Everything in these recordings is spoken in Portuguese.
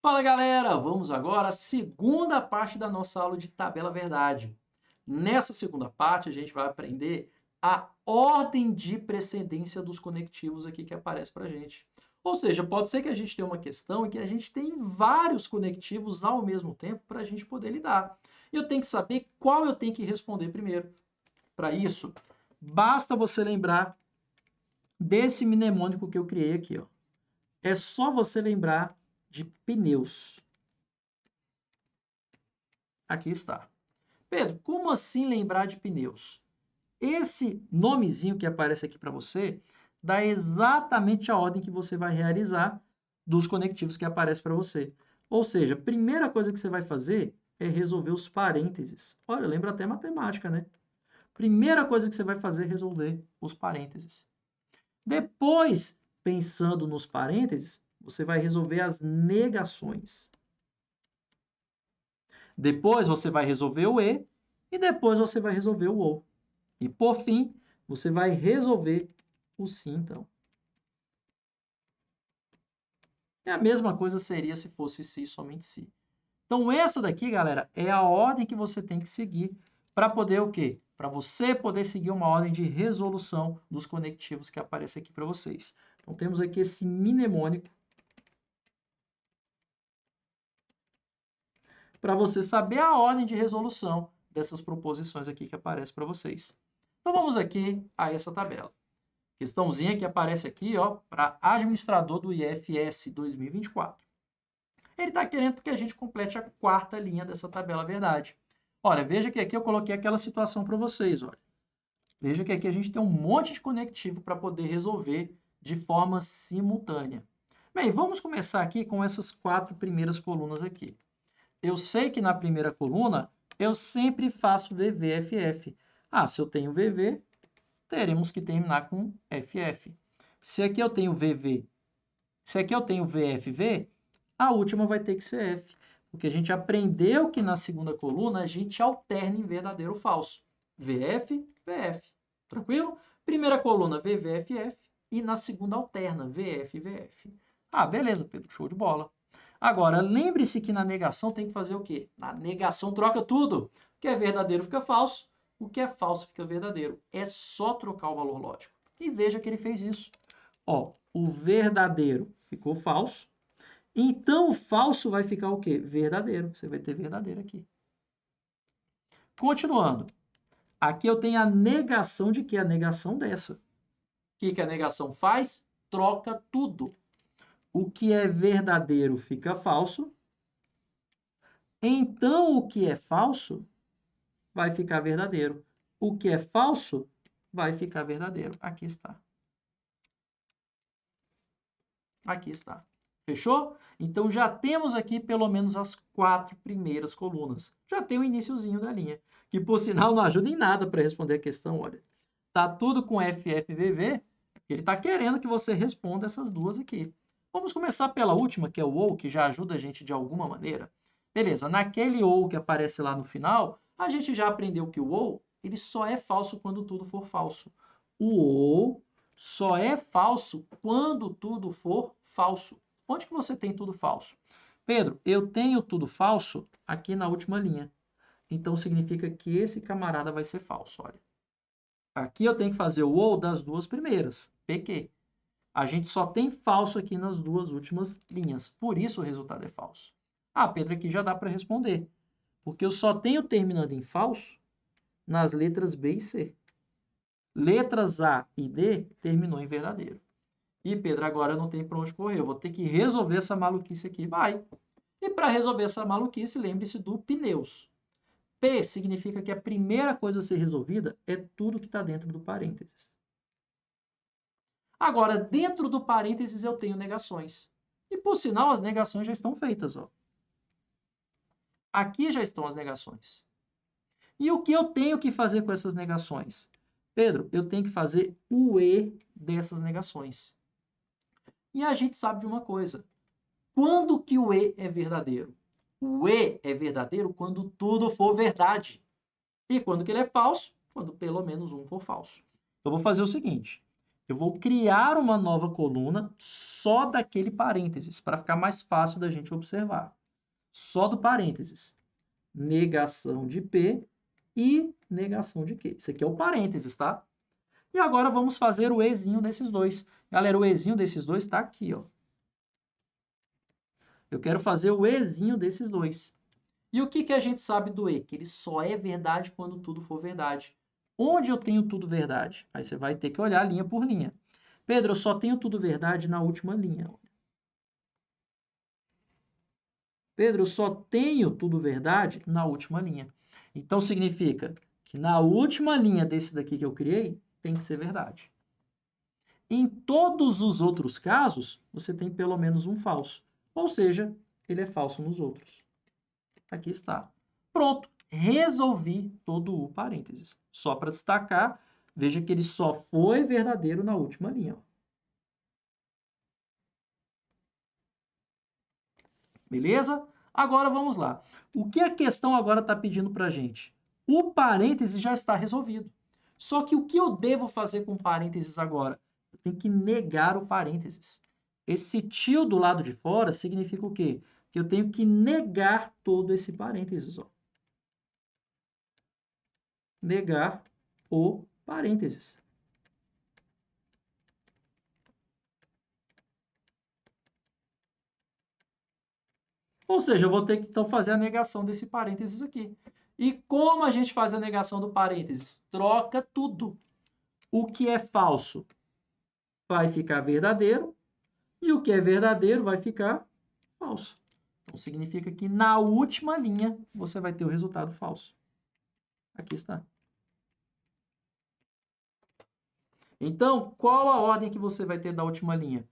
Fala galera, vamos agora à segunda parte da nossa aula de tabela verdade. Nessa segunda parte a gente vai aprender a ordem de precedência dos conectivos aqui que aparece para a gente. Ou seja, pode ser que a gente tenha uma questão em que a gente tem vários conectivos ao mesmo tempo para a gente poder lidar. E eu tenho que saber qual eu tenho que responder primeiro. Para isso, basta você lembrar desse mnemônico que eu criei aqui, ó. É só você lembrar de pneus. Aqui está. Pedro, como assim lembrar de pneus? Esse nomezinho que aparece aqui para você dá exatamente a ordem que você vai realizar dos conectivos que aparece para você. Ou seja, a primeira coisa que você vai fazer é resolver os parênteses. Olha, lembra até matemática, né? Primeira coisa que você vai fazer é resolver os parênteses. Depois, pensando nos parênteses, você vai resolver as negações. Depois você vai resolver o e depois você vai resolver o ou. E por fim, você vai resolver o se então. E a mesma coisa seria se fosse se somente se. Então essa daqui, galera, é a ordem que você tem que seguir para poder o quê? Para você poder seguir uma ordem de resolução dos conectivos que aparece aqui para vocês. Então temos aqui esse mnemônico para você saber a ordem de resolução dessas proposições aqui que aparece para vocês. Então vamos aqui a essa tabela. Questãozinha que aparece aqui, ó, para administrador do IFS 2024. Ele está querendo que a gente complete a quarta linha dessa tabela verdade. Olha, veja que aqui eu coloquei aquela situação para vocês, olha. Veja que aqui a gente tem um monte de conectivo para poder resolver de forma simultânea. Bem, vamos começar aqui com essas quatro primeiras colunas aqui. Eu sei que na primeira coluna eu sempre faço VVFF. Ah, se eu tenho VV, teremos que terminar com FF. Se aqui eu tenho VV, se aqui eu tenho VFV, a última vai ter que ser F. Porque a gente aprendeu que na segunda coluna a gente alterna em verdadeiro ou falso. VF, VF. Tranquilo? Primeira coluna VVFF e na segunda alterna VF, VF. Ah, beleza, Pedro, show de bola. Agora, lembre-se que na negação tem que fazer o quê? Na negação troca tudo. O que é verdadeiro fica falso, o que é falso fica verdadeiro. É só trocar o valor lógico. E veja que ele fez isso. Ó, o verdadeiro ficou falso. Então, o falso vai ficar o quê? Verdadeiro. Você vai ter verdadeiro aqui. Continuando. Aqui eu tenho a negação de quê? A negação dessa. O que a negação faz? Troca tudo. O que é verdadeiro fica falso. Então, o que é falso vai ficar verdadeiro. O que é falso vai ficar verdadeiro. Aqui está. Aqui está. Fechou? Então já temos aqui pelo menos as quatro primeiras colunas. Já tem o iniciozinho da linha, que por sinal não ajuda em nada para responder a questão, olha. Tá tudo com FFVV, ele está querendo que você responda essas duas aqui. Vamos começar pela última, que é o OU, que já ajuda a gente de alguma maneira. Beleza, naquele OU que aparece lá no final, a gente já aprendeu que o OU, ele só é falso quando tudo for falso. O OU só é falso quando tudo for falso. Onde que você tem tudo falso? Pedro, eu tenho tudo falso aqui na última linha. Então significa que esse camarada vai ser falso, olha. Aqui eu tenho que fazer o ou das duas primeiras, PQ. A gente só tem falso aqui nas duas últimas linhas, por isso o resultado é falso. Ah, Pedro, aqui já dá para responder, porque eu só tenho terminando em falso nas letras B e C. Letras A e D terminou em verdadeiro. E, Pedro, agora não tem para onde correr. Eu vou ter que resolver essa maluquice aqui. Vai. E para resolver essa maluquice, lembre-se do pneus. P significa que a primeira coisa a ser resolvida é tudo que está dentro do parênteses. Agora, dentro do parênteses eu tenho negações. E, por sinal, as negações já estão feitas. Ó. Aqui já estão as negações. E o que eu tenho que fazer com essas negações? Pedro, eu tenho que fazer o E dessas negações. E a gente sabe de uma coisa. Quando que o E é verdadeiro? O E é verdadeiro quando tudo for verdade. E quando que ele é falso? Quando pelo menos um for falso. Eu vou fazer o seguinte. eu vou criar uma nova coluna só daquele parênteses, para ficar mais fácil da gente observar. Só do parênteses. Negação de P e negação de Q. Isso aqui é o parênteses, tá? E agora vamos fazer o Ezinho desses dois. Galera, o Ezinho desses dois está aqui, ó. Eu quero fazer o Ezinho desses dois. E o que que a gente sabe do E? Que ele só é verdade quando tudo for verdade. Onde eu tenho tudo verdade? Aí você vai ter que olhar linha por linha. Pedro, eu só tenho tudo verdade na última linha. Pedro, eu só tenho tudo verdade na última linha. Então, significa que na última linha desse daqui que eu criei, tem que ser verdade. Em todos os outros casos, você tem pelo menos um falso. Ou seja, ele é falso nos outros. Aqui está. Pronto, resolvi todo o parênteses. Só para destacar, veja que ele só foi verdadeiro na última linha. Beleza? Agora vamos lá. O que a questão agora está pedindo para a gente? O parêntese já está resolvido. Só que o que eu devo fazer com parênteses agora? Eu tenho que negar o parênteses. Esse tio do lado de fora significa o quê? Que eu tenho que negar todo esse parênteses. Ó. Negar o parênteses. Ou seja, eu vou ter que, então, fazer a negação desse parênteses aqui. E como a gente faz a negação do parênteses? Troca tudo. O que é falso vai ficar verdadeiro e o que é verdadeiro vai ficar falso. Então, significa que na última linha você vai ter o resultado falso. Aqui está. Então, qual a ordem que você vai ter da última linha?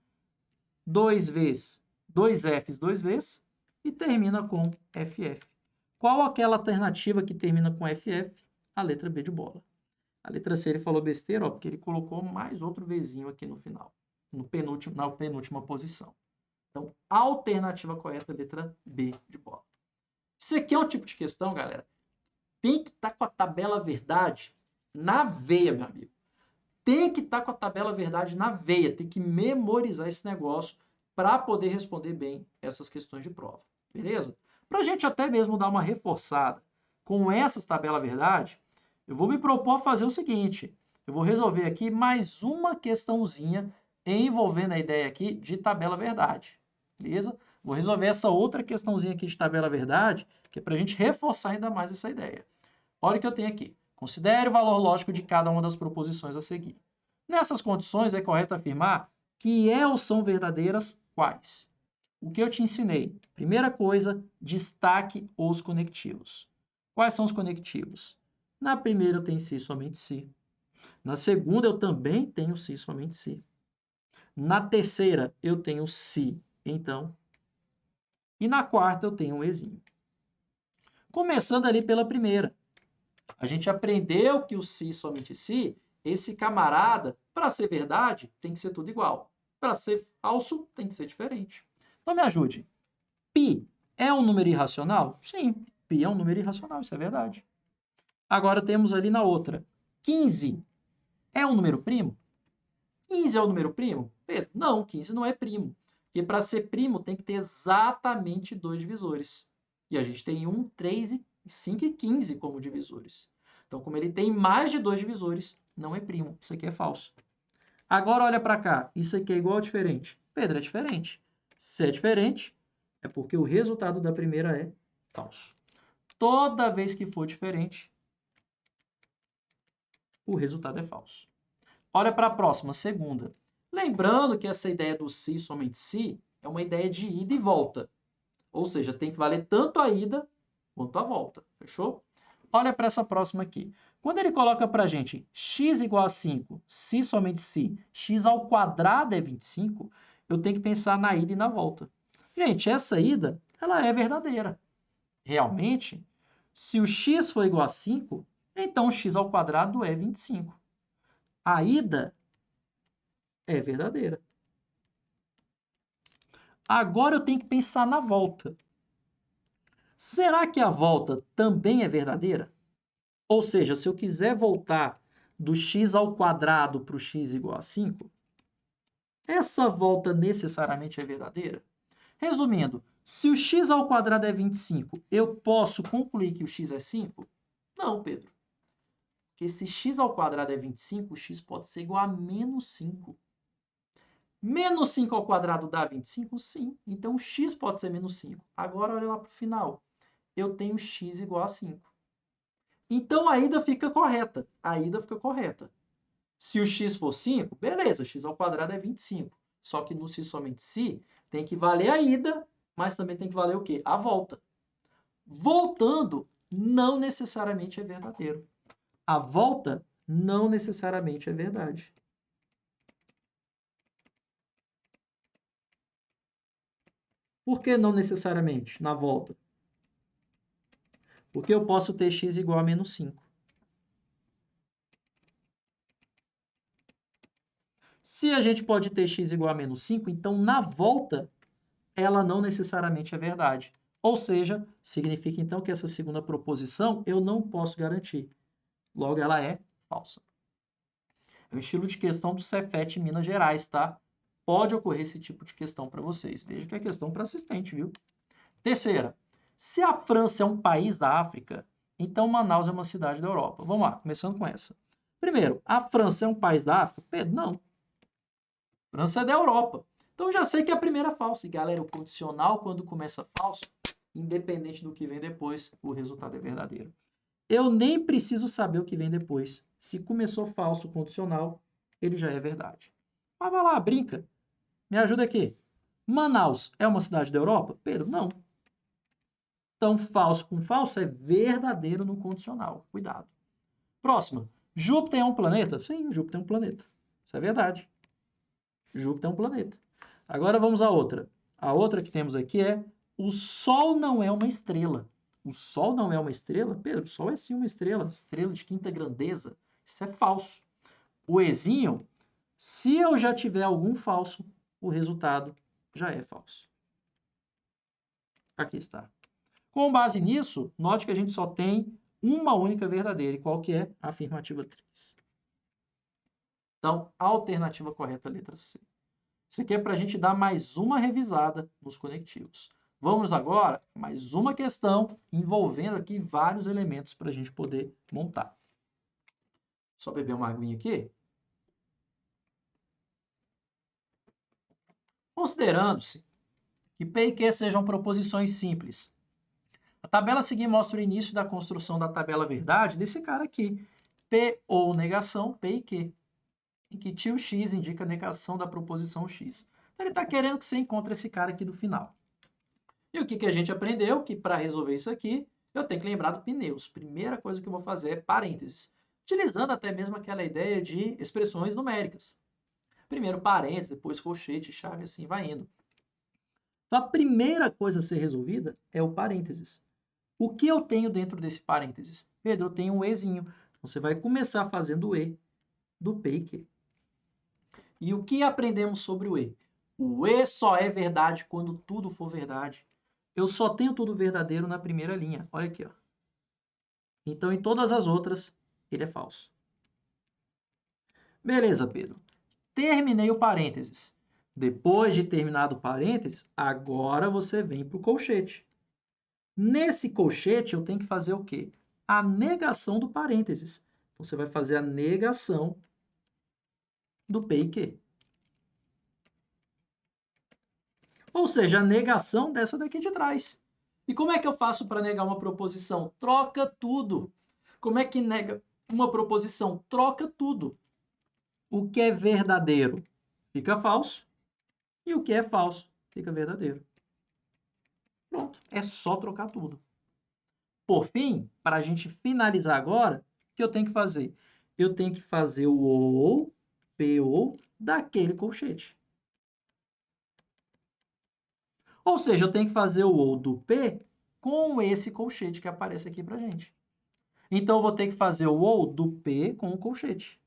2Vs, 2Fs, 2Vs e termina com FF. Qual aquela alternativa que termina com FF? A letra B de bola. A letra C ele falou besteira, ó, porque ele colocou mais outro Vzinho aqui no final, na penúltima posição. Então, a alternativa correta é a letra B de bola. Isso aqui é um tipo de questão, galera, tem que estar com a tabela verdade na veia, meu amigo. Tem que estar com a tabela verdade na veia, tem que memorizar esse negócio para poder responder bem essas questões de prova, beleza? Para a gente até mesmo dar uma reforçada com essas tabelas verdade, eu vou me propor a fazer o seguinte, eu vou resolver aqui mais uma questãozinha envolvendo a ideia aqui de tabela verdade, beleza? Vou resolver essa outra questãozinha aqui de tabela verdade, que é para a gente reforçar ainda mais essa ideia. Olha o que eu tenho aqui. Considere o valor lógico de cada uma das proposições a seguir. Nessas condições, é correto afirmar que elas são verdadeiras quais? O que eu te ensinei? Primeira coisa, destaque os conectivos. Quais são os conectivos? Na primeira eu tenho se e somente se. Na segunda eu também tenho se e somente se. Na terceira eu tenho se, então. E na quarta eu tenho um ezinho. Começando ali pela primeira. A gente aprendeu que o se somente se, esse camarada, para ser verdade, tem que ser tudo igual. Para ser falso, tem que ser diferente. Então me ajude. Pi é um número irracional? Sim, pi é um número irracional, isso é verdade. Agora temos ali na outra. 15 é um número primo? 15 é um número primo? Pedro, não, 15 não é primo. Porque para ser primo tem que ter exatamente 2 divisores. E a gente tem 1, 3, 5 e 15 como divisores. Então, como ele tem mais de 2 divisores, não é primo. Isso aqui é falso. Agora, olha para cá. Isso aqui é igual ou diferente? Pedro, é diferente. Se é diferente, é porque o resultado da primeira é falso. Toda vez que for diferente, o resultado é falso. Olha para a próxima, segunda. Lembrando que essa ideia do se somente se é uma ideia de ida e volta. Ou seja, tem que valer tanto a ida quanto a volta. Fechou? Olha para essa próxima aqui. Quando ele coloca para a gente x igual a 5, se somente se, x ao quadrado é 25, eu tenho que pensar na ida e na volta. Gente, essa ida, ela é verdadeira. Realmente, se o x for igual a 5, então o x ao quadrado é 25. A ida é verdadeira. Agora eu tenho que pensar na volta. Será que a volta também é verdadeira? Ou seja, se eu quiser voltar do x ao quadrado para o x igual a 5, essa volta necessariamente é verdadeira? Resumindo, se o x ao quadrado é 25, eu posso concluir que o x é 5? Não, Pedro. Porque se x ao quadrado é 25, o x pode ser igual a menos 5. Menos 5 ao quadrado dá 25? Sim. Então, x pode ser menos 5. Agora, olha lá para o final. Eu tenho x igual a 5. Então, a ida fica correta. A ida fica correta. Se o x for 5, beleza, x ao quadrado é 25. Só que no se somente se, tem que valer a ida, mas também tem que valer o quê? A volta. Voltando, não necessariamente é verdadeiro. A volta não necessariamente é verdade. Por que não necessariamente na volta? Porque eu posso ter x igual a menos 5. Se a gente pode ter x igual a menos 5, então na volta ela não necessariamente é verdade. Ou seja, significa então que essa segunda proposição eu não posso garantir. Logo, ela é falsa. É o estilo de questão do Cefet em Minas Gerais, tá? Pode ocorrer esse tipo de questão para vocês. Veja que é questão para assistente, viu? Terceira, se a França é um país da África, então Manaus é uma cidade da Europa. Vamos lá, começando com essa. Primeiro, a França é um país da África? Pedro, não. A França é da Europa. Então já sei que a primeira é falsa. E galera, o condicional, quando começa falso, independente do que vem depois, o resultado é verdadeiro. Eu nem preciso saber o que vem depois. Se começou falso o condicional, ele já é verdade. Mas vai lá, brinca. Me ajuda aqui. Manaus é uma cidade da Europa? Pedro, não. Então, falso com falso é verdadeiro no condicional. Cuidado. Próxima. Júpiter é um planeta? Sim, Júpiter é um planeta. Isso é verdade. Júpiter é um planeta. Agora vamos à outra. A outra que temos aqui é o Sol não é uma estrela. O Sol não é uma estrela? Pedro, o Sol é sim uma estrela. Estrela de quinta grandeza. Isso é falso. O Ezinho, se eu já tiver algum falso, o resultado já é falso. Aqui está. Com base nisso, note que a gente só tem uma única verdadeira. E qual que é? A afirmativa 3. Então, a alternativa correta é a letra C. Isso aqui é para a gente dar mais uma revisada nos conectivos. Vamos agora a mais uma questão envolvendo aqui vários elementos para a gente poder montar. Só beber uma aguinha aqui. Considerando-se que P e Q sejam proposições simples, a tabela a seguir mostra o início da construção da tabela verdade desse cara aqui. P ou negação, P e Q. Em que tio X indica a negação da proposição X. Então, ele está querendo que você encontre esse cara aqui do final. E o que a gente aprendeu? Que para resolver isso aqui, eu tenho que lembrar do pneus. Primeira coisa que eu vou fazer é parênteses. Utilizando até mesmo aquela ideia de expressões numéricas. Primeiro parênteses, depois colchete, chave, assim vai indo. Então, a primeira coisa a ser resolvida é o parênteses. O que eu tenho dentro desse parênteses? Pedro, eu tenho um Ezinho. Você vai começar fazendo o E do P e Q. E o que aprendemos sobre o E? O E só é verdade quando tudo for verdade. Eu só tenho tudo verdadeiro na primeira linha. Olha aqui, ó. Então, em todas as outras, ele é falso. Beleza, Pedro. Terminei o parênteses. Depois de terminado o parênteses, agora você vem para o colchete. Nesse colchete, eu tenho que fazer o quê? A negação do parênteses. Então, você vai fazer a negação do P e Q. Ou seja, a negação dessa daqui de trás. E como é que eu faço para negar uma proposição? Troca tudo. Como é que nega uma proposição? Troca tudo. O que é verdadeiro fica falso e o que é falso fica verdadeiro. Pronto, é só trocar tudo. Por fim, para a gente finalizar agora, o que eu tenho que fazer? Eu tenho que fazer o ou, P ou, daquele colchete. Ou seja, eu tenho que fazer o ou do P com esse colchete que aparece aqui para a gente. Então, eu vou ter que fazer o ou do P com o colchete.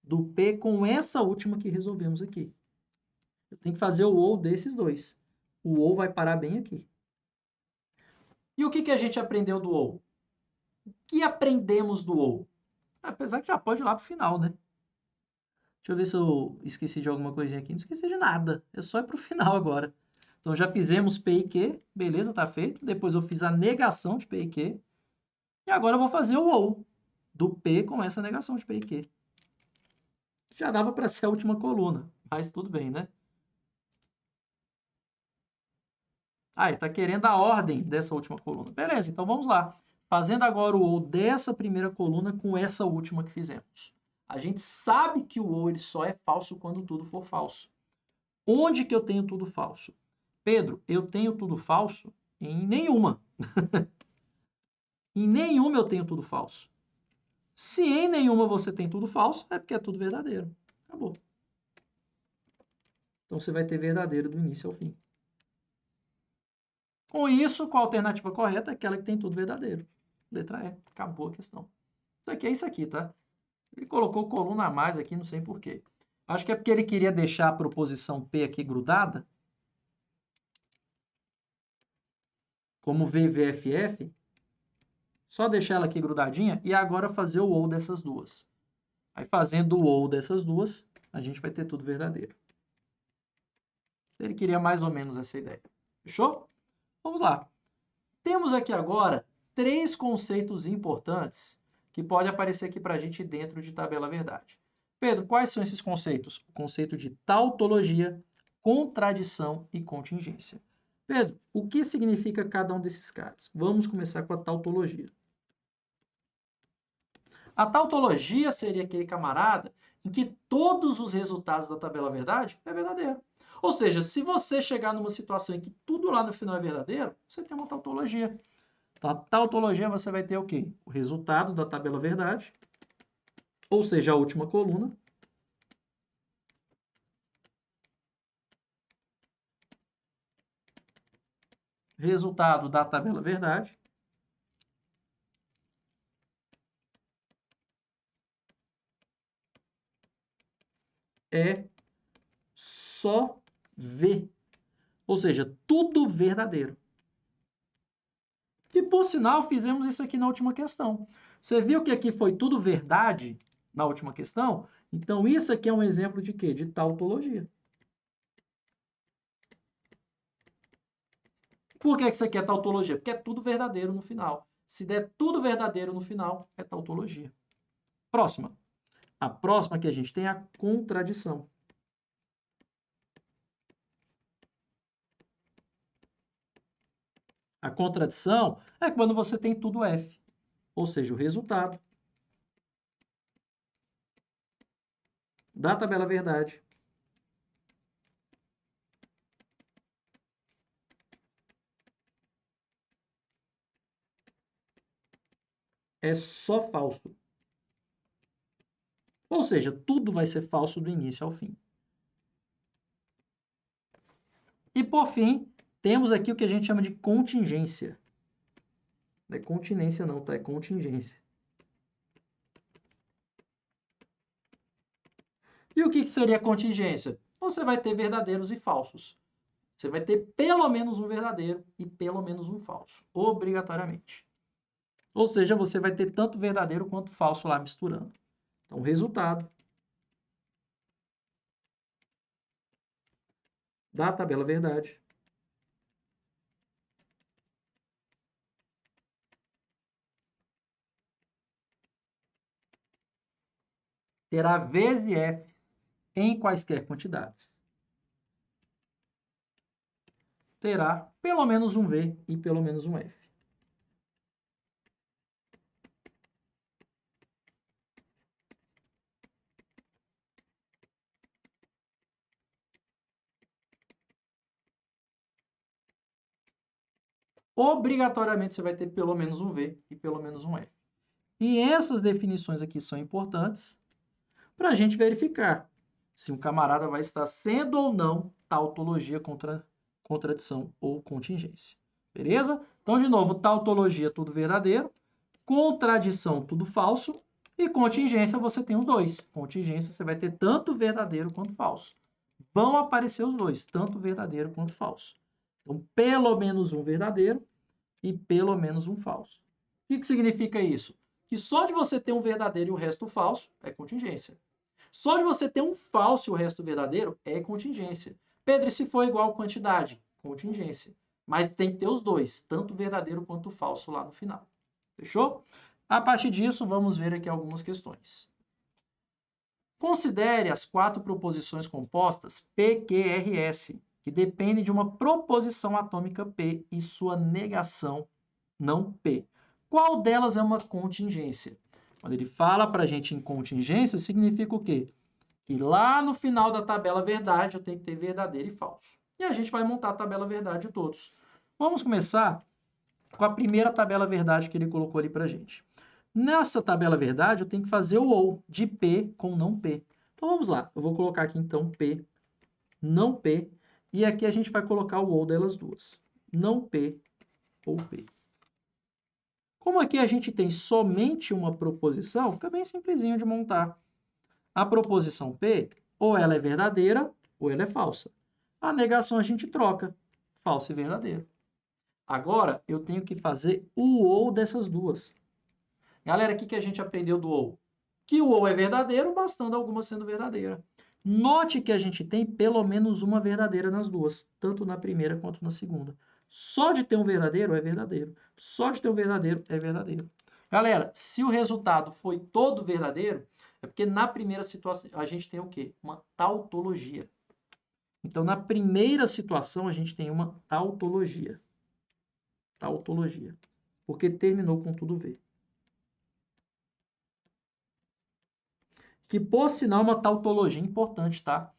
Do P com essa última que resolvemos aqui. Eu tenho que fazer o ou desses dois. O ou vai parar bem aqui. E o que a gente aprendeu do ou? O que aprendemos do ou? Apesar que já pode ir lá para o final, né? Deixa eu ver se eu esqueci de alguma coisinha aqui. Não esqueci de nada. É só ir para o final agora. Então, já fizemos P e Q. Beleza, tá feito. Depois eu fiz a negação de P e Q. E agora eu vou fazer o OU do P com essa negação de P e Q. Já dava para ser a última coluna, mas tudo bem, né? Ah, ele está querendo a ordem dessa última coluna. Beleza, então vamos lá. Fazendo agora o OU dessa primeira coluna com essa última que fizemos. A gente sabe que o OU ele só é falso quando tudo for falso. Onde que eu tenho tudo falso? Pedro, eu tenho tudo falso em nenhuma. Em nenhuma eu tenho tudo falso. Se em nenhuma você tem tudo falso, é porque é tudo verdadeiro. Acabou. Então você vai ter verdadeiro do início ao fim. Com isso, qual a alternativa correta? É aquela que tem tudo verdadeiro. Letra E. Acabou a questão. Isso aqui é isso aqui, tá? Ele colocou coluna a mais aqui, não sei por quê. Acho que é porque ele queria deixar a proposição P aqui grudada. Como VVFF. Só deixar ela aqui grudadinha e agora fazer o OU dessas duas. Aí fazendo o OU dessas duas, a gente vai ter tudo verdadeiro. Ele queria mais ou menos essa ideia. Fechou? Vamos lá. Temos aqui agora 3 conceitos importantes que podem aparecer aqui para a gente dentro de tabela verdade. Pedro, quais são esses conceitos? O conceito de tautologia, contradição e contingência. Pedro, o que significa cada um desses caras? Vamos começar com a tautologia. A tautologia seria aquele camarada em que todos os resultados da tabela verdade é verdadeiro. Ou seja, se você chegar numa situação em que tudo lá no final é verdadeiro, você tem uma tautologia. Então, a tautologia você vai ter o quê? O resultado da tabela verdade, ou seja, a última coluna. Resultado da tabela verdade. É só V. Ou seja, tudo verdadeiro. E, por sinal, fizemos isso aqui na última questão. Você viu que aqui foi tudo verdade na última questão? Então, isso aqui é um exemplo de quê? De tautologia. Por que isso aqui é tautologia? Porque é tudo verdadeiro no final. Se der tudo verdadeiro no final, é tautologia. Próxima. A próxima que a gente tem é a contradição. A contradição é quando você tem tudo F, ou seja, o resultado da tabela verdade é só falso. Ou seja, tudo vai ser falso do início ao fim. E, por fim, temos aqui o que a gente chama de contingência. Não é continência não, tá? É contingência. E o que seria contingência? Você vai ter verdadeiros e falsos. Você vai ter pelo menos um verdadeiro e pelo menos um falso, obrigatoriamente. Ou seja, você vai ter tanto verdadeiro quanto falso lá misturando. Então, o resultado da tabela verdade terá Vs e F em quaisquer quantidades. Terá pelo menos um V e pelo menos um F. Obrigatoriamente você vai ter pelo menos um V e pelo menos um F. E essas definições aqui são importantes para a gente verificar se um camarada vai estar sendo ou não tautologia, contradição ou contingência. Beleza? Então, de novo, tautologia tudo verdadeiro, contradição tudo falso e contingência você tem os dois. Contingência você vai ter tanto verdadeiro quanto falso. Vão aparecer os dois, tanto verdadeiro quanto falso. Então, pelo menos um verdadeiro e pelo menos um falso. O que significa isso? que só de você ter um verdadeiro e o resto falso é contingência. Só de você ter um falso e o resto verdadeiro é contingência. Pedro, e se for igual quantidade? Contingência. Mas tem que ter os dois, tanto o verdadeiro quanto o falso lá no final. Fechou? A partir disso, vamos ver aqui algumas questões. Considere as 4 proposições compostas PQRS, que dependem de uma proposição atômica P e sua negação não P. Qual delas é uma contingência? Quando ele fala para a gente em contingência, significa o quê? Que lá no final da tabela verdade eu tenho que ter verdadeiro e falso. E a gente vai montar a tabela verdade de todos. Vamos começar com a primeira tabela verdade que ele colocou ali para a gente. Nessa tabela verdade, eu tenho que fazer o ou de P com não P. Então, vamos lá. Eu vou colocar aqui, então, P, não P, e aqui a gente vai colocar o ou delas duas. Não P ou P. Como aqui a gente tem somente uma proposição, fica bem simplesinho de montar. A proposição P, ou ela é verdadeira, ou ela é falsa. A negação a gente troca, falso e verdadeiro. Agora, eu tenho que fazer o ou dessas duas. Galera, o que a gente aprendeu do ou? Que o ou é verdadeiro, bastando alguma sendo verdadeira. Note que a gente tem pelo menos uma verdadeira nas duas, tanto na primeira quanto na segunda. Só de ter um verdadeiro é verdadeiro. Só de ter um verdadeiro é verdadeiro. Galera, se o resultado foi todo verdadeiro, é porque na primeira situação a gente tem o quê? Uma tautologia. Então, na primeira situação, a gente tem uma tautologia. Tautologia. Porque terminou com tudo V. Que, por sinal, é uma tautologia importante, tá?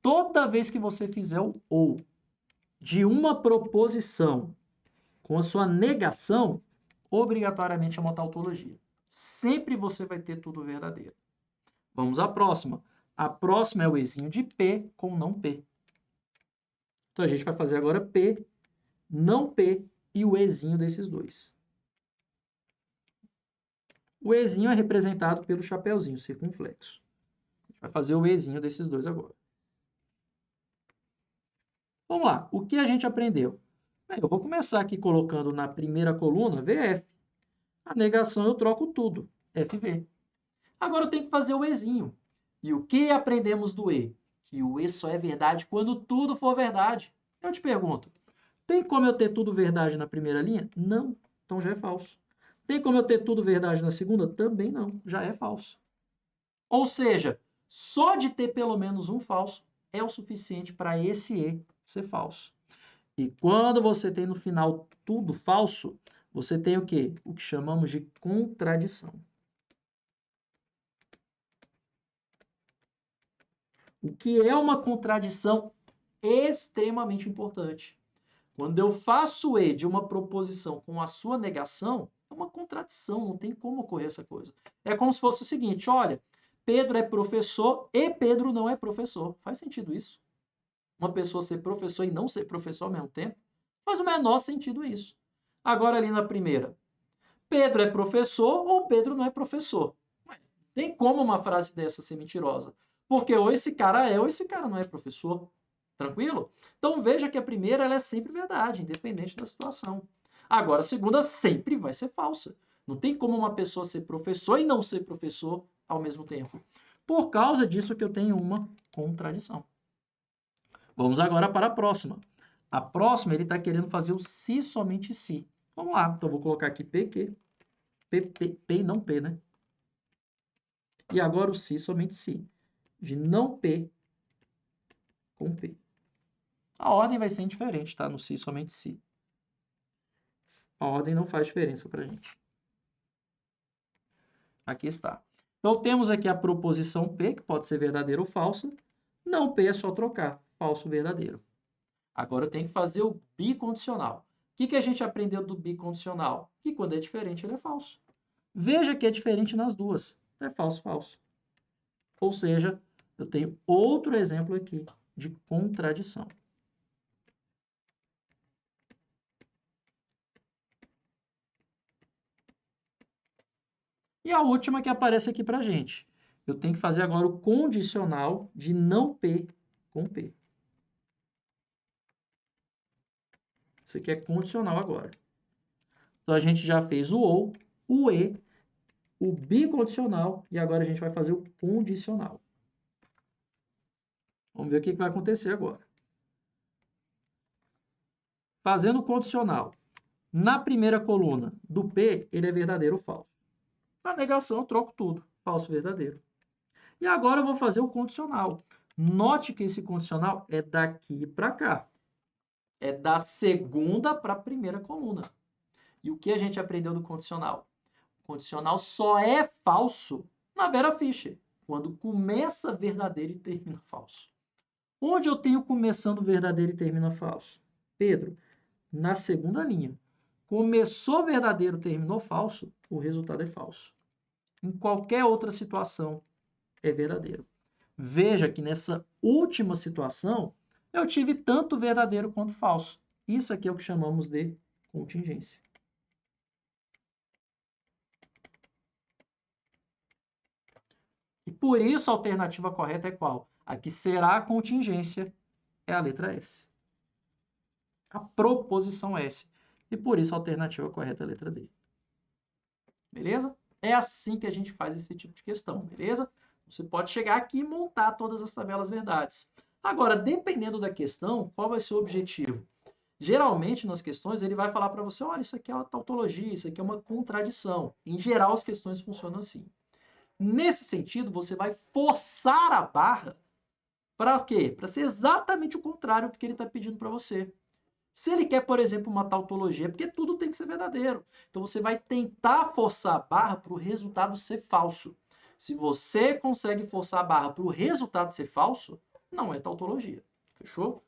Toda vez que você fizer o ou de uma proposição com a sua negação, obrigatoriamente é uma tautologia. Sempre você vai ter tudo verdadeiro. Vamos à próxima. A próxima é o ezinho de P com não P. Então, a gente vai fazer agora P, não P e o ezinho desses dois. O ezinho é representado pelo chapeuzinho circunflexo. A gente vai fazer o ezinho desses dois agora. Vamos lá, o que a gente aprendeu? Eu vou começar aqui colocando na primeira coluna VF. A negação eu troco tudo, FV. Agora eu tenho que fazer o Ezinho. E o que aprendemos do E? Que o E só é verdade quando tudo for verdade. Eu te pergunto, tem como eu ter tudo verdade na primeira linha? Não, então já é falso. Tem como eu ter tudo verdade na segunda? Também não, já é falso. Ou seja, só de ter pelo menos um falso é o suficiente para esse E ser falso. E quando você tem no final tudo falso, você tem o quê? O que chamamos de contradição. O que é uma contradição extremamente importante. Quando eu faço E de uma proposição com a sua negação, é uma contradição, não tem como ocorrer essa coisa. É como se fosse o seguinte, olha, Pedro é professor e Pedro não é professor. Faz sentido isso? Uma pessoa ser professor e não ser professor ao mesmo tempo? Faz o menor sentido isso. Agora ali na primeira, Pedro é professor ou Pedro não é professor? Tem como uma frase dessa ser mentirosa? Porque ou esse cara é ou esse cara não é professor. Tranquilo? Então veja que a primeira ela é sempre verdade, independente da situação. Agora, a segunda sempre vai ser falsa. Não tem como uma pessoa ser professor e não ser professor ao mesmo tempo. Por causa disso que eu tenho uma contradição. Vamos agora para a próxima. A próxima, ele está querendo fazer o se somente se. Vamos lá. Então, eu vou colocar aqui PQ. P e não P, né? E agora o se somente se. De não P com P. A ordem vai ser indiferente, tá? No se somente se. A ordem não faz diferença para a gente. Aqui está. Então, temos aqui a proposição P, que pode ser verdadeira ou falsa. Não P é só trocar. Falso, verdadeiro. Agora eu tenho que fazer o bicondicional. O que a gente aprendeu do bicondicional? Que quando é diferente, ele é falso. Veja que é diferente nas duas. É falso, falso. Ou seja, eu tenho outro exemplo aqui de contradição. E a última que aparece aqui para a gente. Eu tenho que fazer agora o condicional de não P com P. Isso aqui é condicional agora. Então, a gente já fez o ou, o e, o bicondicional e agora a gente vai fazer o condicional. Vamos ver o que vai acontecer agora. Fazendo o condicional. Na primeira coluna do P, ele é verdadeiro ou falso. Na negação, eu troco tudo. Falso, verdadeiro. E agora eu vou fazer o condicional. Note que esse condicional é daqui para cá. É da segunda para a primeira coluna. E o que a gente aprendeu do condicional? O condicional só é falso na Vera Fischer, quando começa verdadeiro e termina falso. Onde eu tenho começando verdadeiro e termina falso? Pedro, na segunda linha. Começou verdadeiro, terminou falso, o resultado é falso. Em qualquer outra situação, é verdadeiro. Veja que nessa última situação, eu tive tanto verdadeiro quanto falso. Isso aqui é o que chamamos de contingência. E por isso a alternativa correta é qual? A que será a contingência é a letra S. A proposição S. E por isso a alternativa correta é a letra D. Beleza? É assim que a gente faz esse tipo de questão, beleza? Você pode chegar aqui e montar todas as tabelas verdades. Agora, dependendo da questão, qual vai ser o objetivo? Geralmente, nas questões, ele vai falar para você, olha, isso aqui é uma tautologia, isso aqui é uma contradição. Em geral, as questões funcionam assim. Nesse sentido, você vai forçar a barra para quê? Para ser exatamente o contrário do que ele está pedindo para você. Se ele quer, por exemplo, uma tautologia, porque tudo tem que ser verdadeiro. Então você vai tentar forçar a barra para o resultado ser falso. Se você consegue forçar a barra para o resultado ser falso, não é tautologia. Fechou?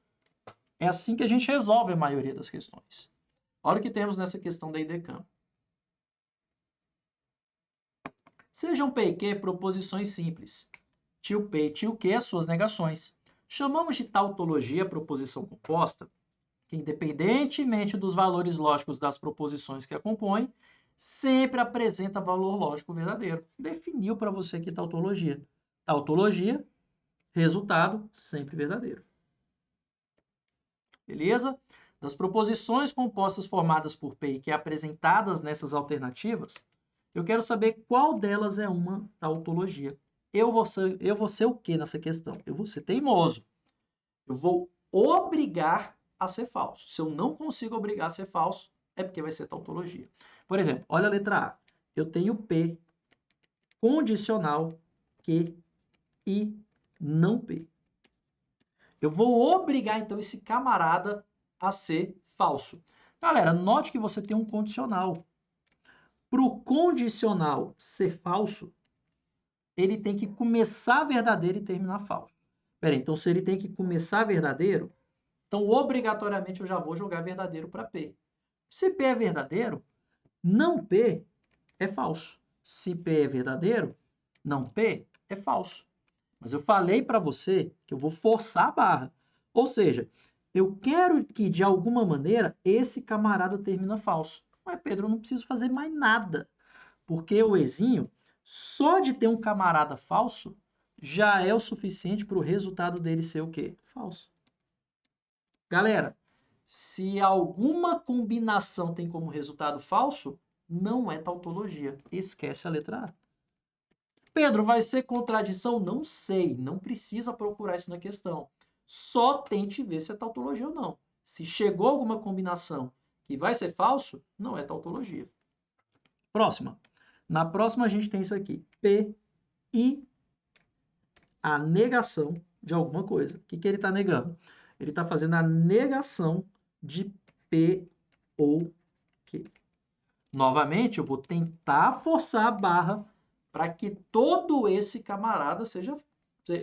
É assim que a gente resolve a maioria das questões. Olha o que temos nessa questão da IDECAM. Sejam P e Q proposições simples. Tio P e tio Q as suas negações. Chamamos de tautologia a proposição composta que, independentemente dos valores lógicos das proposições que a compõem, sempre apresenta valor lógico verdadeiro. Definiu para você aqui tautologia. Tautologia, resultado, sempre verdadeiro. Beleza? Das proposições compostas formadas por P e Q apresentadas nessas alternativas, eu quero saber qual delas é uma tautologia. Eu vou ser o que nessa questão? Eu vou ser teimoso. Eu vou obrigar a ser falso. Se eu não consigo obrigar a ser falso, é porque vai ser tautologia. Por exemplo, olha a letra A. Eu tenho P, condicional, Q e não P. Eu vou obrigar, então, esse camarada a ser falso. Galera, note que você tem um condicional. Para o condicional ser falso, ele tem que começar verdadeiro e terminar falso. Peraí, então se ele tem que começar verdadeiro, então obrigatoriamente eu já vou jogar verdadeiro para P. Se P é verdadeiro, não P é falso. Se P é verdadeiro, não P é falso. Mas eu falei para você que eu vou forçar a barra. Ou seja, eu quero que, de alguma maneira, esse camarada termina falso. Mas, Pedro, eu não preciso fazer mais nada. Porque o Ezinho, só de ter um camarada falso, já é o suficiente para o resultado dele ser o quê? Falso. Galera, se alguma combinação tem como resultado falso, não é tautologia. Esquece a letra A. Pedro, vai ser contradição? Não sei. Não precisa procurar isso na questão. Só tente ver se é tautologia ou não. Se chegou alguma combinação que vai ser falso, não é tautologia. Próxima. Na próxima a gente tem isso aqui. P e a negação de alguma coisa. O que ele está negando? Ele está fazendo a negação de P ou Q. Novamente, eu vou tentar forçar a barra para que todo esse camarada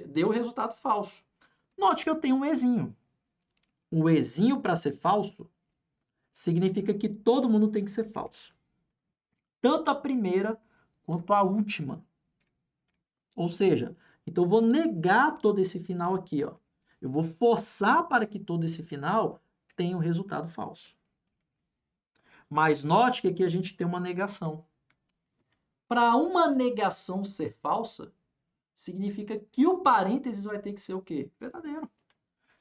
dê o resultado falso. Note que eu tenho um Ezinho. O Ezinho, para ser falso, significa que todo mundo tem que ser falso. Tanto a primeira quanto a última. Ou seja, então eu vou negar todo esse final aqui, ó. Eu vou forçar para que todo esse final tenha um resultado falso. Mas note que aqui a gente tem uma negação. Para uma negação ser falsa, significa que o parênteses vai ter que ser o quê? Verdadeiro.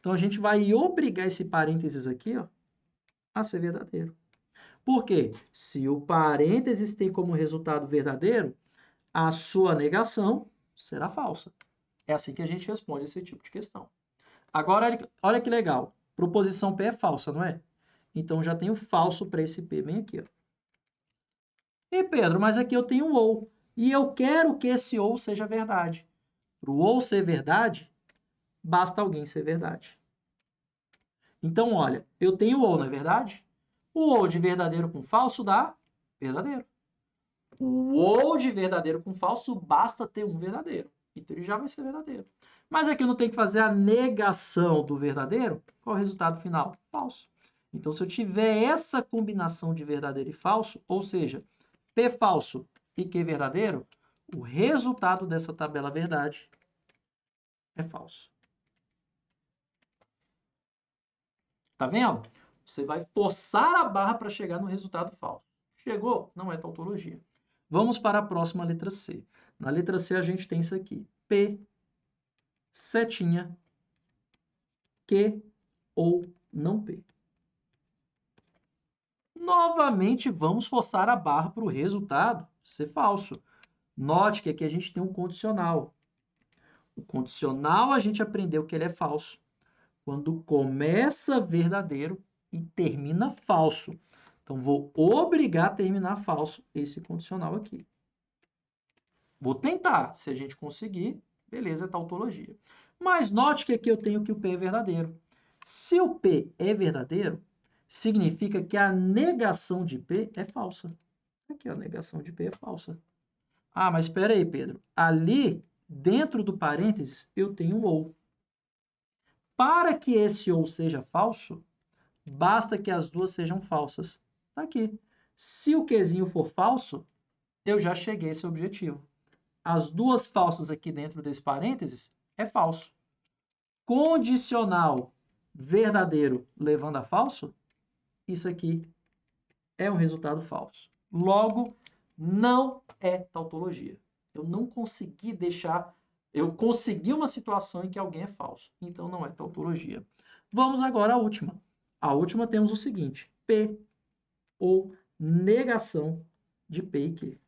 Então a gente vai obrigar esse parênteses aqui, ó, a ser verdadeiro. Por quê? Se o parênteses tem como resultado verdadeiro, a sua negação será falsa. É assim que a gente responde esse tipo de questão. Agora, olha que legal. Proposição P é falsa, não é? Então, já tenho falso para esse P bem aqui. Ó. E, Pedro, mas aqui eu tenho ou. E eu quero que esse ou seja verdade. Para o ou ser verdade, basta alguém ser verdade. Então, olha, eu tenho ou, não é verdade? O ou de verdadeiro com falso dá verdadeiro. O ou de verdadeiro com falso basta ter um verdadeiro. Então, ele já vai ser verdadeiro. Mas aqui eu não tenho que fazer a negação do verdadeiro. Qual é o resultado final? Falso. Então, se eu tiver essa combinação de verdadeiro e falso, ou seja, P falso e Q verdadeiro, o resultado dessa tabela verdade é falso. Tá vendo? Você vai forçar a barra para chegar no resultado falso. Chegou? Não é tautologia. Vamos para a próxima letra C. Na letra C a gente tem isso aqui. P, setinha, Q ou não P. Novamente, vamos forçar a barra para o resultado ser falso. Note que aqui a gente tem um condicional. O condicional a gente aprendeu que ele é falso quando começa verdadeiro e termina falso. Então, vou obrigar a terminar falso esse condicional aqui. Vou tentar. Se a gente conseguir, beleza, é tautologia. Mas note que aqui eu tenho que o P é verdadeiro. Se o P é verdadeiro, significa que a negação de P é falsa. Aqui, a negação de P é falsa. Ah, mas espera aí, Pedro. Ali, dentro do parênteses, eu tenho um ou. Para que esse ou seja falso, basta que as duas sejam falsas. Tá aqui. Se o Qzinho for falso, eu já cheguei a esse objetivo. As duas falsas aqui dentro desse parênteses é falso. Condicional verdadeiro levando a falso, isso aqui é um resultado falso. Logo, não é tautologia. Eu não consegui deixar... Eu consegui uma situação em que alguém é falso. Então, não é tautologia. Vamos agora à última. A última temos o seguinte. P ou negação de P e Q.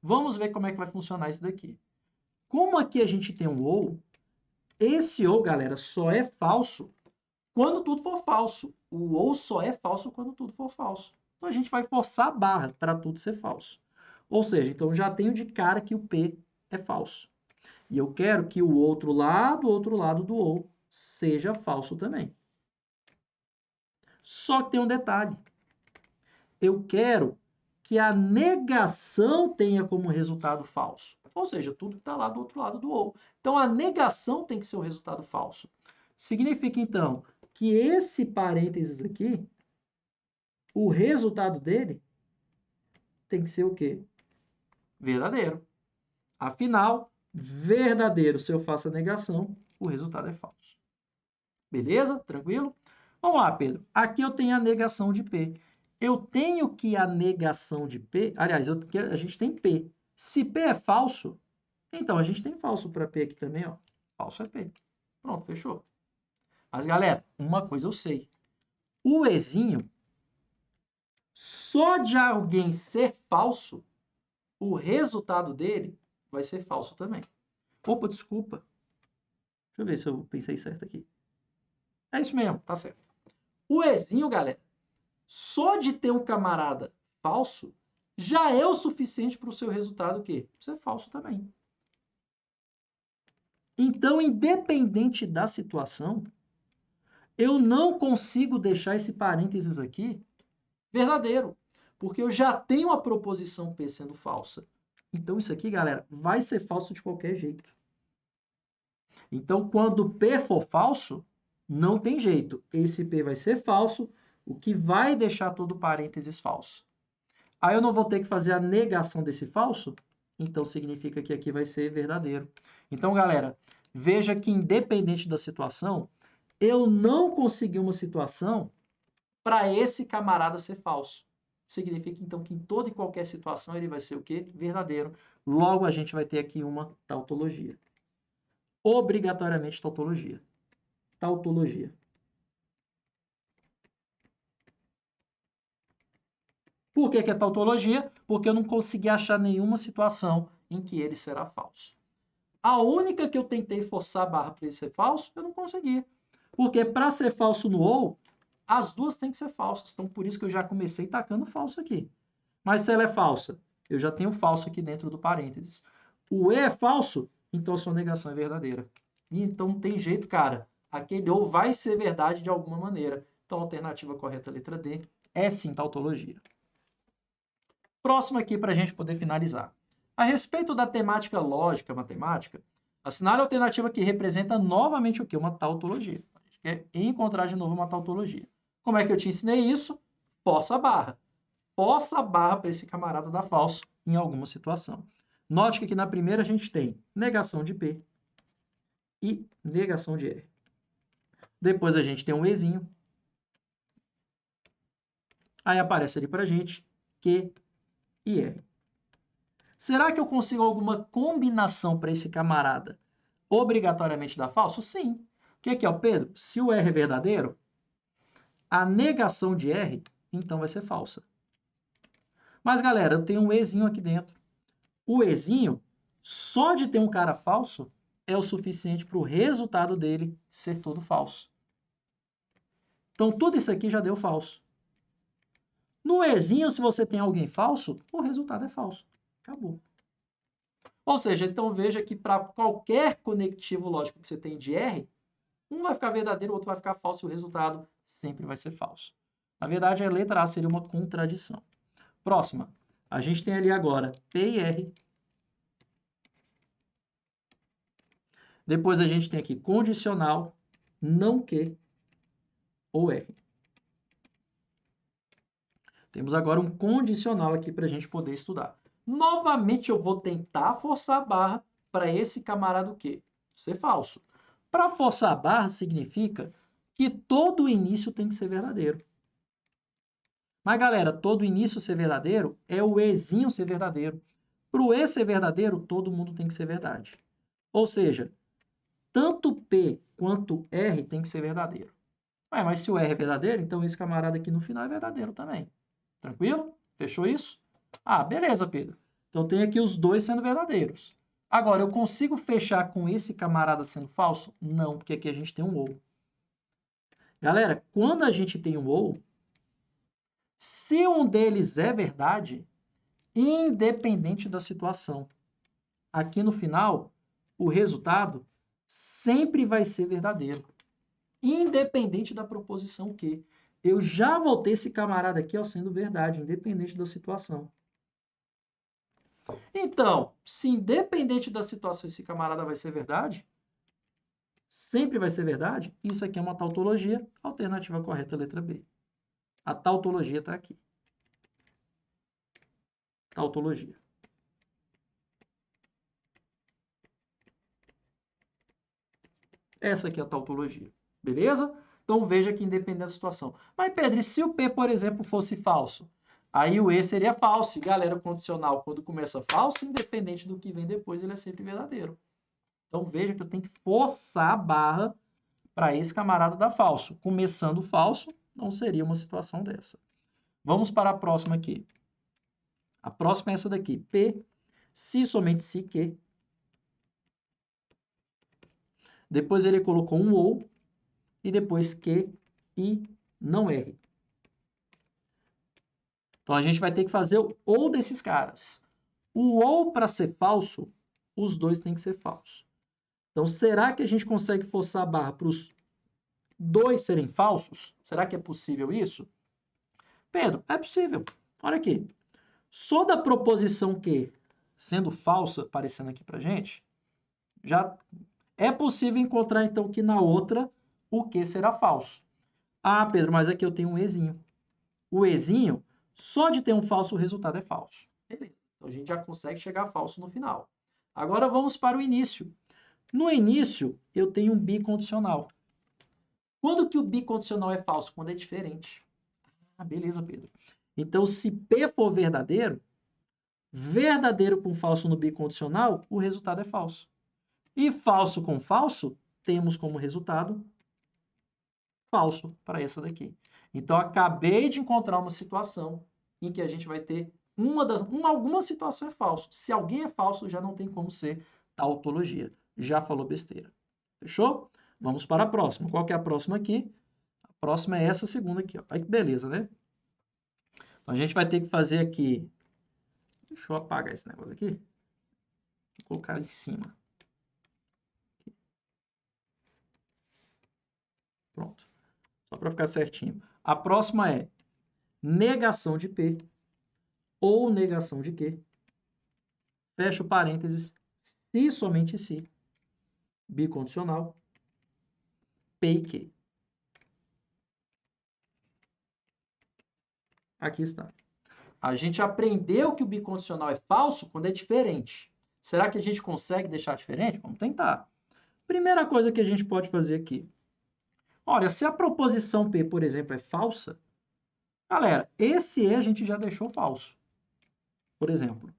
Vamos ver como é que vai funcionar isso daqui. Como aqui a gente tem um ou, esse ou, galera, só é falso quando tudo for falso. O ou só é falso quando tudo for falso. Então, a gente vai forçar a barra para tudo ser falso. Ou seja, então já tenho de cara que o P é falso. E eu quero que o outro lado do ou, seja falso também. Só que tem um detalhe. Eu quero que a negação tenha como resultado falso. Ou seja, tudo que está lá do outro lado do ou. Então, a negação tem que ser o resultado falso. Significa, então, que esse parênteses aqui, o resultado dele tem que ser o quê? Verdadeiro. Afinal, verdadeiro, se eu faço a negação, o resultado é falso. Beleza? Tranquilo? Vamos lá, Pedro. Aqui eu tenho a negação de P. Eu tenho que a negação de P... Aliás, a gente tem P. Se P é falso, então a gente tem falso para P aqui também, ó. Falso é P. Pronto, fechou. Mas, galera, uma coisa eu sei. O Ezinho, só de alguém ser falso, o resultado dele vai ser falso também. Opa, desculpa. Deixa eu ver se eu pensei certo aqui. É isso mesmo, tá certo. O Ezinho, galera, só de ter um camarada falso, já é o suficiente para o seu resultado o quê? Ser falso também. Então, independente da situação, eu não consigo deixar esse parênteses aqui verdadeiro, porque eu já tenho a proposição P sendo falsa. Então, isso aqui, galera, vai ser falso de qualquer jeito. Então, quando P for falso, não tem jeito. Esse P vai ser falso, o que vai deixar todo parênteses falso. Aí eu não vou ter que fazer a negação desse falso, então significa que aqui vai ser verdadeiro. Então, galera, veja que independente da situação, eu não consegui uma situação para esse camarada ser falso. Significa, então, que em toda e qualquer situação ele vai ser o quê? Verdadeiro. Logo, a gente vai ter aqui uma tautologia. Obrigatoriamente tautologia. Tautologia. Por que é tautologia? porque eu não consegui achar nenhuma situação em que ele será falso. A única que eu tentei forçar a barra para ele ser falso, eu não consegui. Porque para ser falso no ou, as duas têm que ser falsas. Então, por isso que eu já comecei tacando falso aqui. Mas se ela é falsa, eu já tenho falso aqui dentro do parênteses. O e é falso, então a sua negação é verdadeira. E então não tem jeito, cara. Aquele ou vai ser verdade de alguma maneira. Então, a alternativa correta, letra D, é sim tautologia. Próximo aqui para a gente poder finalizar. A respeito da temática lógica matemática, assinale a alternativa que representa novamente o que? Uma tautologia. A gente quer encontrar de novo uma tautologia. Como é que eu te ensinei isso? Força a barra. Força a barra para esse camarada dar falso em alguma situação. Note que aqui na primeira a gente tem negação de P e negação de R. Depois a gente tem um Ezinho. Aí aparece ali para a gente Q e R. Será que eu consigo alguma combinação para esse camarada obrigatoriamente dar falso? Sim. O que é, Pedro? Se o R é verdadeiro, a negação de R, então vai ser falsa. Mas, galera, eu tenho um Ezinho aqui dentro. O Ezinho, só de ter um cara falso, é o suficiente para o resultado dele ser todo falso. Então, tudo isso aqui já deu falso. No Ezinho, se você tem alguém falso, o resultado é falso. Acabou. Ou seja, então veja que para qualquer conectivo lógico que você tem de R, um vai ficar verdadeiro, o outro vai ficar falso, e o resultado sempre vai ser falso. Na verdade, a letra A seria uma contradição. Próxima. A gente tem ali agora P e R. Depois a gente tem aqui condicional, não que ou R. Temos agora um condicional aqui para a gente poder estudar. Novamente eu vou tentar forçar a barra para esse camarada o quê? Ser falso. Para forçar a barra significa que todo início tem que ser verdadeiro. Mas, galera, todo início ser verdadeiro é o Ezinho ser verdadeiro. Para o E ser verdadeiro, todo mundo tem que ser verdade. Ou seja, tanto P quanto R tem que ser verdadeiro. Mas se o R é verdadeiro, então esse camarada aqui no final é verdadeiro também. Tranquilo? Fechou isso? Ah, beleza, Pedro. Então tem aqui os dois sendo verdadeiros. Agora, eu consigo fechar com esse camarada sendo falso? Não, porque aqui a gente tem um ou. Galera, quando a gente tem um ou, se um deles é verdade, independente da situação, aqui no final, o resultado sempre vai ser verdadeiro. Independente da proposição que. Eu já vou ter esse camarada aqui ó, sendo verdade, independente da situação. Então, se independente da situação esse camarada vai ser verdade, sempre vai ser verdade, isso aqui é uma tautologia, alternativa correta, letra B. A tautologia está aqui. Tautologia. Essa aqui é a tautologia. Beleza? Então veja que independente da situação. Mas, Pedro, e se o P, por exemplo, fosse falso? Aí o E seria falso. E, galera, o condicional, quando começa falso, independente do que vem depois, ele é sempre verdadeiro. Então veja que eu tenho que forçar a barra para esse camarada dar falso. Começando falso, não seria uma situação dessa. Vamos para a próxima aqui. A próxima é essa daqui. P, se somente se que. Depois ele colocou um ou e depois que e não R. Então a gente vai ter que fazer o ou desses caras. O ou para ser falso, os dois têm que ser falsos. Então será que a gente consegue forçar a barra para os dois serem falsos? Será que é possível isso? Pedro, é possível. Olha aqui. Só da proposição que, sendo falsa, aparecendo aqui para gente, já é possível encontrar, então, que na outra o que será falso. Ah, Pedro, mas aqui eu tenho um Ezinho. O Ezinho, só de ter um falso, o resultado é falso. Beleza. Então, a gente já consegue chegar a falso no final. Agora, vamos para o início. No início, eu tenho um bicondicional. Quando que o bicondicional é falso? Quando é diferente. Ah, beleza, Pedro. Então, se P for verdadeiro, verdadeiro com falso no bicondicional, o resultado é falso. E falso com falso, temos como resultado falso para essa daqui. Então, acabei de encontrar uma situação em que a gente vai ter Alguma situação é falso. Se alguém é falso, já não tem como ser tautologia. Já falou besteira. Fechou? Vamos para a próxima. Qual que é a próxima aqui? A próxima é essa segunda aqui, ó. Olha que beleza, né? Então, a gente vai ter que fazer aqui... Deixa eu apagar esse negócio aqui. Vou colocar em cima. Pronto. Só para ficar certinho. A próxima é negação de P ou negação de Q. Fecha o parênteses. Se e somente se. Bicondicional. P e Q. Aqui está. A gente aprendeu que o bicondicional é falso quando é diferente. Será que a gente consegue deixar diferente? Vamos tentar. Primeira coisa que a gente pode fazer aqui. Olha, se a proposição P, por exemplo, é falsa, galera, esse E a gente já deixou falso. Por exemplo,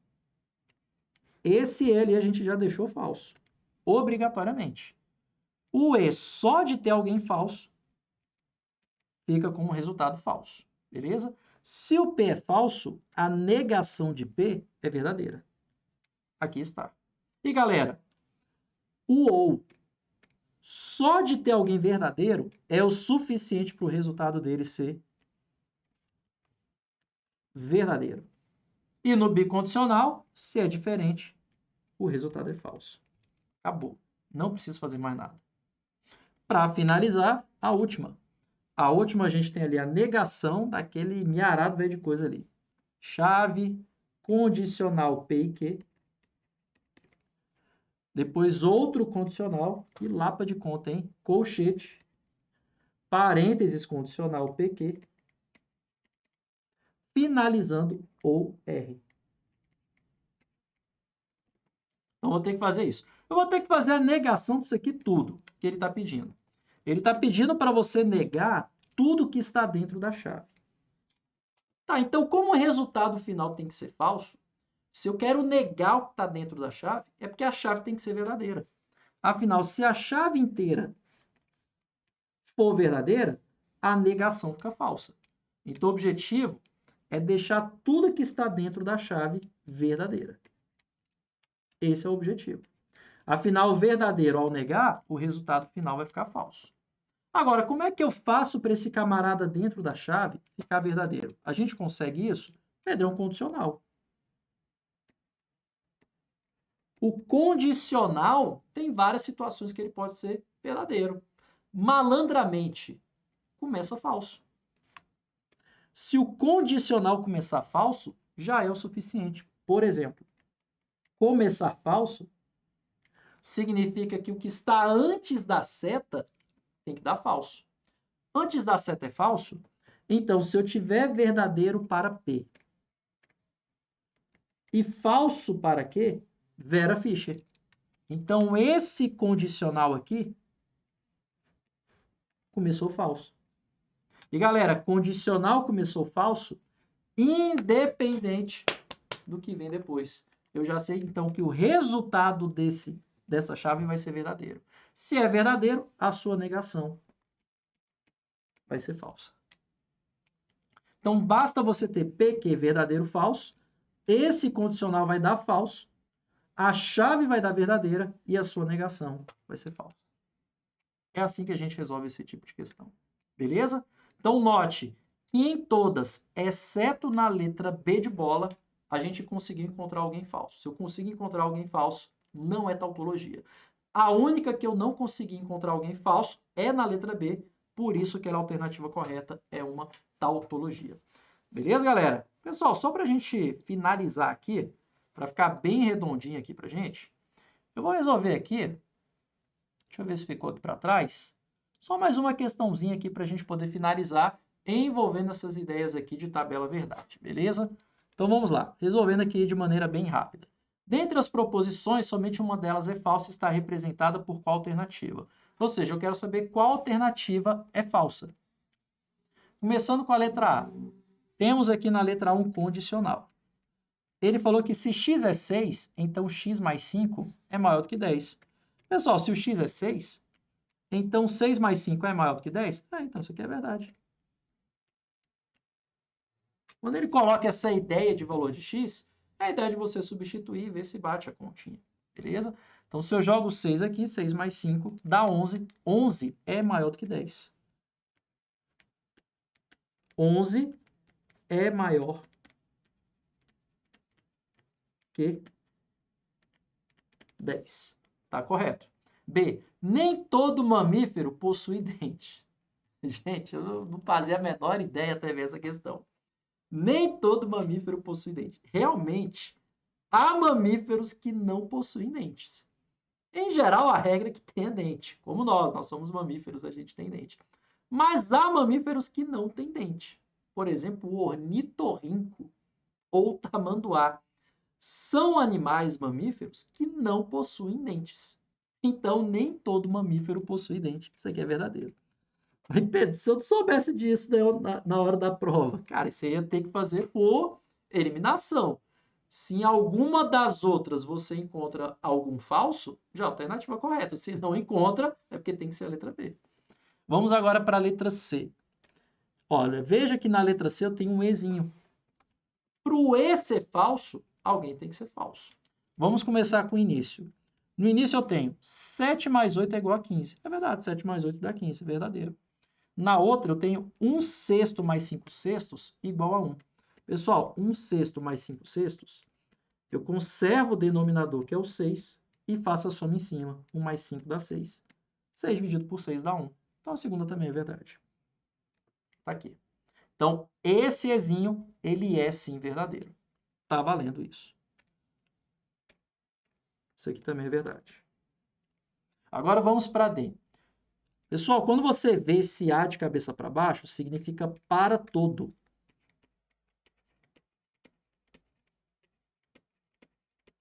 esse E ali a gente já deixou falso. Obrigatoriamente. O E só de ter alguém falso fica como resultado falso. Beleza? Se o P é falso, a negação de P é verdadeira. Aqui está. E, galera, o ou só de ter alguém verdadeiro é o suficiente para o resultado dele ser verdadeiro. E no bicondicional, se é diferente, o resultado é falso. Acabou. Não preciso fazer mais nada. Para finalizar, a última. A última a gente tem ali a negação daquele milharado velho de coisa ali. Chave, condicional P e Q. Depois outro condicional e lapa de conta, hein? Colchete, parênteses condicional PQ, finalizando ou R. Então, vou ter que fazer isso. Eu vou ter que fazer a negação disso aqui tudo que ele está pedindo. Ele está pedindo para você negar tudo que está dentro da chave. Tá, então como o resultado final tem que ser falso, se eu quero negar o que está dentro da chave, é porque a chave tem que ser verdadeira. Afinal, se a chave inteira for verdadeira, a negação fica falsa. Então, o objetivo é deixar tudo que está dentro da chave verdadeira. Esse é o objetivo. Afinal, verdadeiro ao negar, o resultado final vai ficar falso. Agora, como é que eu faço para esse camarada dentro da chave ficar verdadeiro? A gente consegue isso? Padrão condicional. O condicional tem várias situações que ele pode ser verdadeiro. Malandramente, começa falso. Se o condicional começar falso, já é o suficiente. Por exemplo, começar falso significa que o que está antes da seta tem que dar falso. Antes da seta é falso, então se eu tiver verdadeiro para P e falso para Q, Vera Fischer. Então esse condicional aqui começou falso. E galera, condicional começou falso, independente do que vem depois. Eu já sei então que o resultado dessa chave vai ser verdadeiro. Se é verdadeiro, a sua negação vai ser falsa. Então basta você ter PQ verdadeiro falso, esse condicional vai dar falso, a chave vai dar verdadeira e a sua negação vai ser falsa. É assim que a gente resolve esse tipo de questão. Beleza? Então note que em todas, exceto na letra B de bola, a gente conseguiu encontrar alguém falso. Se eu conseguir encontrar alguém falso, não é tautologia. A única que eu não consegui encontrar alguém falso é na letra B, por isso que a alternativa correta é uma tautologia. Beleza, galera? Pessoal, só para a gente finalizar aqui, para ficar bem redondinho aqui para gente, eu vou resolver aqui, deixa eu ver se ficou aqui para trás, só mais uma questãozinha aqui para a gente poder finalizar envolvendo essas ideias aqui de tabela verdade, beleza? Então vamos lá, resolvendo aqui de maneira bem rápida. Dentre as proposições, somente uma delas é falsa e está representada por qual alternativa? Ou seja, eu quero saber qual alternativa é falsa. Começando com a letra A. Temos aqui na letra A um condicional. Ele falou que se x é 6, então x mais 5 é maior do que 10. Pessoal, se o x é 6, então 6 mais 5 é maior do que 10? Então isso aqui é verdade. Quando ele coloca essa ideia de valor de x, é a ideia de você substituir e ver se bate a continha. Beleza? Então, se eu jogo 6 aqui, 6 mais 5 dá 11. 11 é maior do que 10. 11 é maior que 10. Tá correto. B. Nem todo mamífero possui dente. Gente, eu não fazia a menor ideia até ver essa questão. Nem todo mamífero possui dente. Realmente, há mamíferos que não possuem dentes. Em geral, a regra é que tenha dente. Como nós somos mamíferos, a gente tem dente. Mas há mamíferos que não têm dente. Por exemplo, o ornitorrinco ou tamanduá. São animais mamíferos que não possuem dentes. Então, nem todo mamífero possui dente. Isso aqui é verdadeiro. Aí, Pedro, se eu não soubesse disso, né, na hora da prova, cara, isso aí ia ter que fazer por eliminação. Se em alguma das outras você encontra algum falso, já é a alternativa correta. Se não encontra, é porque tem que ser a letra B. Vamos agora para a letra C. Olha, veja que na letra C eu tenho um Ezinho. Para o E ser falso, alguém tem que ser falso. Vamos começar com o início. No início eu tenho 7 mais 8 é igual a 15. É verdade, 7 mais 8 dá 15, é verdadeiro. Na outra eu tenho 1 sexto mais 5 sextos igual a 1. Pessoal, 1 sexto mais 5 sextos, eu conservo o denominador, que é o 6, e faço a soma em cima. 1 mais 5 dá 6. 6 dividido por 6 dá 1. Então a segunda também é verdade. Tá aqui. Então, esse Ezinho, ele é sim verdadeiro. Tá valendo isso. Isso aqui também é verdade. Agora vamos para D. Pessoal, quando você vê esse A de cabeça para baixo, significa para todo.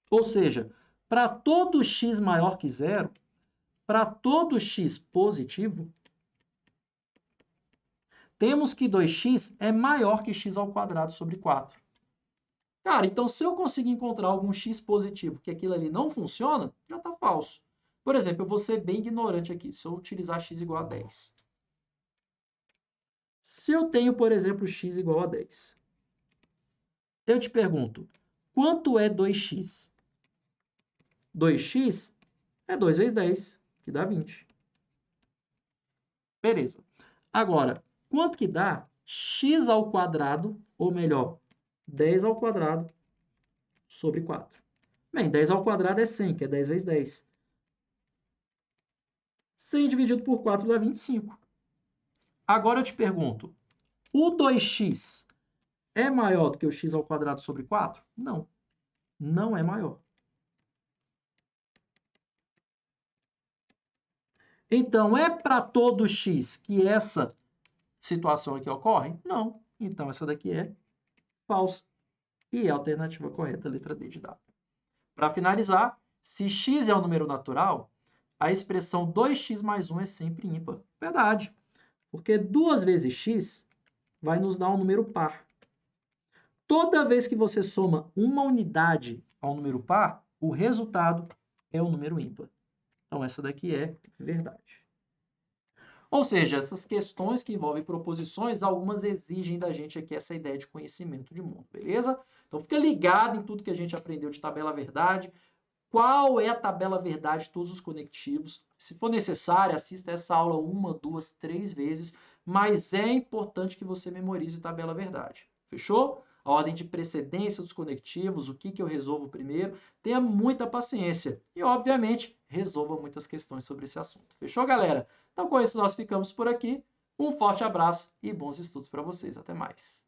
Ou seja, para todo x maior que zero, para todo x positivo, temos que 2x é maior que x ao quadrado sobre 4. Cara, então se eu conseguir encontrar algum x positivo que aquilo ali não funciona, já está falso. Por exemplo, eu vou ser bem ignorante aqui, se eu utilizar x igual a 10. Se eu tenho, por exemplo, x igual a 10, eu te pergunto, quanto é 2x? 2x é 2 vezes 10, que dá 20. Beleza. Agora, quanto que dá x ao quadrado, ou melhor, 10 ao quadrado sobre 4? Bem, 10 ao quadrado é 100, que é 10 vezes 10. 100 dividido por 4 dá 25. Agora eu te pergunto, o 2x é maior do que o x ao quadrado sobre 4? Não, não é maior. Então, é para todo x que essa situação aqui ocorre? Não. Então, essa daqui é falsa. E a alternativa correta, letra D de dado. Para finalizar, se x é um número natural, a expressão 2x mais 1 é sempre ímpar. Verdade. Porque 2 vezes x vai nos dar um número par. Toda vez que você soma uma unidade ao número par, o resultado é um número ímpar. Então, essa daqui é verdade. Ou seja, essas questões que envolvem proposições, algumas exigem da gente aqui essa ideia de conhecimento de mundo, beleza? Então, fica ligado em tudo que a gente aprendeu de tabela verdade. Qual é a tabela verdade de todos os conectivos? Se for necessário, assista essa aula 1, 2, 3 vezes, mas é importante que você memorize tabela verdade. Fechou? A ordem de precedência dos conectivos, o que eu resolvo primeiro. Tenha muita paciência e, obviamente, resolva muitas questões sobre esse assunto. Fechou, galera? Então, com isso, nós ficamos por aqui. Um forte abraço e bons estudos para vocês. Até mais.